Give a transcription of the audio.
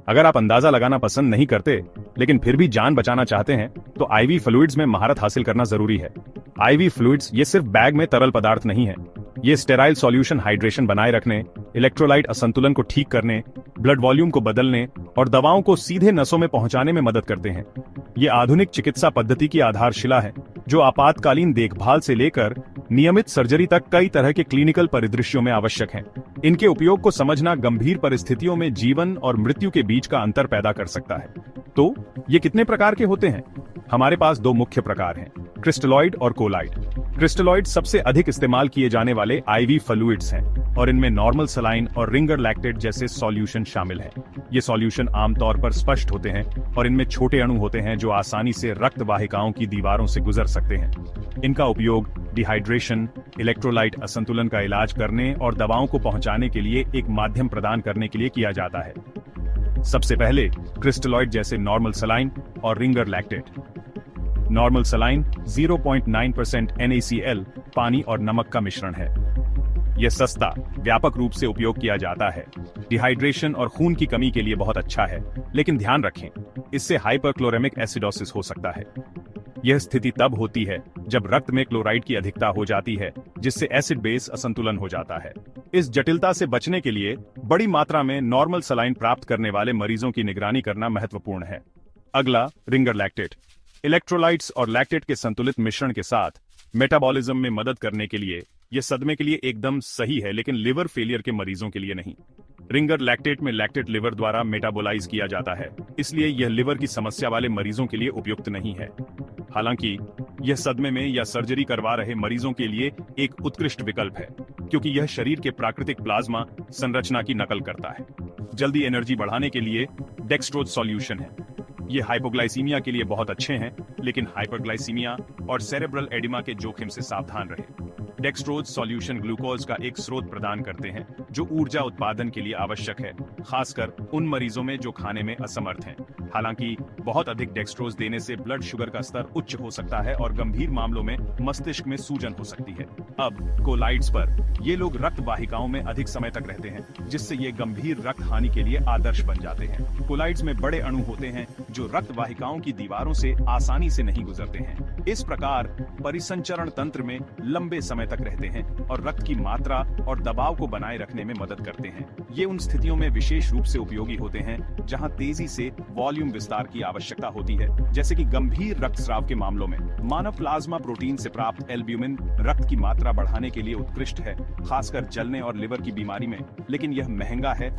अगर आप अंदाजा लगाना पसंद नहीं करते लेकिन फिर भी जान बचाना चाहते हैं तो आईवी फ्लूइड्स में महारत हासिल करना जरूरी है। आईवी फ्लूइड्स ये सिर्फ बैग में तरल पदार्थ नहीं है, ये स्टेराइल सॉल्यूशन हाइड्रेशन बनाए रखने, इलेक्ट्रोलाइट असंतुलन को ठीक करने, ब्लड वॉल्यूम को बदलने और दवाओं को सीधे नसों में पहुंचाने में मदद करते हैं। ये आधुनिक चिकित्सा पद्धति की आधारशिला है जो आपातकालीन देखभाल से लेकर नियमित सर्जरी तक कई तरह के क्लिनिकल परिदृश्यों में आवश्यक है। इनके उपयोग को समझना गंभीर परिस्थितियों में जीवन और मृत्यु के बीच का अंतर पैदा कर सकता है। तो ये कितने प्रकार के होते हैं? हमारे पास दो मुख्य प्रकार हैं, क्रिस्टलॉइड और कोलाइड। क्रिस्टलॉइड सबसे अधिक इस्तेमाल किए जाने वाले आईवी फ्लूइड्स हैं और इनमें नॉर्मल सलाइन और रिंगर लैक्टेट जैसे सॉल्यूशन शामिल हैं। ये सॉल्यूशन आमतौर पर स्पष्ट होते हैं और इनमें छोटे अणु होते हैं जो आसानी से रक्त वाहिकाओं की दीवारों से गुजर सकते हैं। इनका उपयोग डिहाइड्रेशन, इलेक्ट्रोलाइट असंतुलन का इलाज करने और दवाओं को पहुंचाने के लिए एक माध्यम प्रदान करने के लिए किया जाता है। सबसे पहले क्रिस्टलॉइड जैसे नॉर्मल सलाइन और Ringer lactate. Normal saline 0.9% NaCl पानी और नमक का मिश्रण है। यह सस्ता, व्यापक रूप से उपयोग किया जाता है। डिहाइड्रेशन और खून की कमी के लिए बहुत अच्छा है, लेकिन ध्यान रखें, इससे हाइपरक्लोरेमिक एसिडोसिस हो सकता है। यह स्थिति तब होती है जब रक्त में क्लोराइड की अधिकता हो जाती है, जिससे एसिड बेस असंतुलन हो जाता है। इस जटिलता से बचने के लिए बड़ी मात्रा में नॉर्मल सलाइन प्राप्त करने वाले मरीजों की निगरानी करना महत्वपूर्ण है। अगला, रिंगर लैक्टेट। इलेक्ट्रोलाइट्स और लैक्टेट के संतुलित मिश्रण के साथ मेटाबॉलिज्म में मदद करने के लिए यह सदमे के लिए एकदम सही है, लेकिन लिवर फेलियर के मरीजों के लिए नहीं। रिंगर लैक्टेट में लैक्टेट लिवर द्वारा मेटाबोलाइज किया जाता है, इसलिए यह लिवर की समस्या वाले मरीजों के लिए उपयुक्त नहीं है। हालांकि यह सदमे में या सर्जरी करवा रहे मरीजों के लिए एक उत्कृष्ट विकल्प है, क्योंकि यह शरीर के प्राकृतिक प्लाज्मा संरचना की नकल करता है। जल्दी एनर्जी बढ़ाने के लिए डेक्सट्रोज सॉल्यूशन है। ये हाइपोग्लाइसीमिया के लिए बहुत अच्छे हैं, लेकिन हाइपरग्लाइसीमिया और सेरेब्रल एडिमा के जोखिम से सावधान रहें। डेक्सट्रोज सॉल्यूशन ग्लूकोज का एक स्रोत प्रदान करते हैं जो ऊर्जा उत्पादन के लिए आवश्यक है, खासकर उन मरीजों में जो खाने में असमर्थ हैं। हालांकि बहुत अधिक डेक्सट्रोज देने से ब्लड शुगर का स्तर उच्च हो सकता है और गंभीर मामलों में मस्तिष्क में सूजन हो सकती है। अब कोलाइड्स पर ये लोग रक्त वाहिकाओं में अधिक समय तक रहते हैं, जिससे ये गंभीर रक्त हानि के लिए आदर्श बन जाते हैं। कोलाइड्स में बड़े अणु होते हैं जो रक्त वाहिकाओं की दीवारों से आसानी से नहीं गुजरते हैं। इस प्रकार परिसंचरण तंत्र में लंबे समय तक रहते हैं और रक्त की मात्रा और दबाव को बनाए रखने में मदद करते हैं। ये उन स्थितियों में विशेष रूप से उपयोगी होते हैं जहां तेजी से वॉल्यूम विस्तार की आवश्यकता होती है, जैसे कि गंभीर रक्तस्राव के मामलों में। मानव प्लाज्मा प्रोटीन से प्राप्त एल्ब्यूमिन रक्त की मात्रा बढ़ाने के लिए उत्कृष्ट है, खासकर जलने और लिवर की बीमारी में, लेकिन यह महंगा है